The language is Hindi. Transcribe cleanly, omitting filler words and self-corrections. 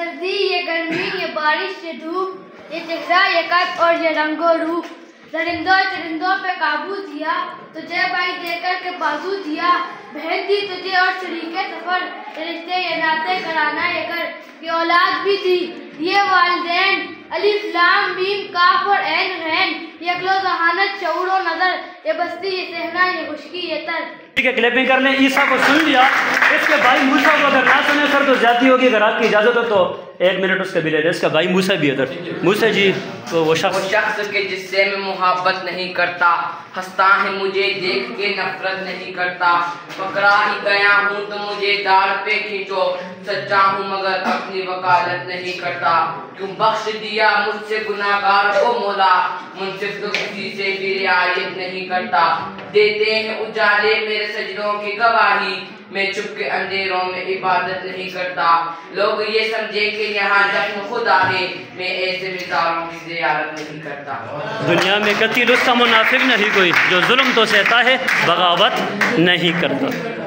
सर्दी, ये गर्मी, ये बारिश, ये धूप, ये चेहरा, ये कद और ये रंगो रूप। दरिंदों चरिंदों पे काबू दिया, तुझे भाई देकर के बाजू दिया। बहन दी तुझे और शरीके सफर, ये रिश्ते ये नाते कराना ये कर। ये औलाद भी थी, ये वालिदैन, अलिफ लाम मीम काफ और ऐन रैन। ये अक्लो जहानत शऊर और नजर, ये बस्ती ये सहना ये खुशकी ये तर। ठीक है, क्लिपिंग कर लें। ईसा को सुन लिया, इसके भाई मूसा को अगर ना सुने सर तो जाती होगी। अगर आपकी इजाज़त हो तो 1 मिनट उसका भी ले लें। इसका भाई मूसा भी उधर। मूसा जी तो वो शख्स के जिससे मैं मोहब्बत नहीं करता, हंसता है मुझे देख के नफरत नहीं करता। पकड़ा ही गया हूँ तो मुझे दाढ़ पे खींचो, सच्चा हूँ मगर अपनी वकालत नहीं करता। क्यों बख्श दिया मुझसे गुनाहगार को मौला, मुंसिफ तो किसी से भी रियायत नहीं करता। देते हैं उजाले मेरे सजदों की गवाही, मैं चुप के अंधेरों में इबादत नहीं करता। लोग ये समझे कि यहाँ जख्म खुदा है, मैं ऐसे मिसालों की ज़ियारत नहीं करता। दुनिया में कतील उसका मुनाफिक नहीं कोई, जो जुल्म तो सहता है बगावत नहीं करता।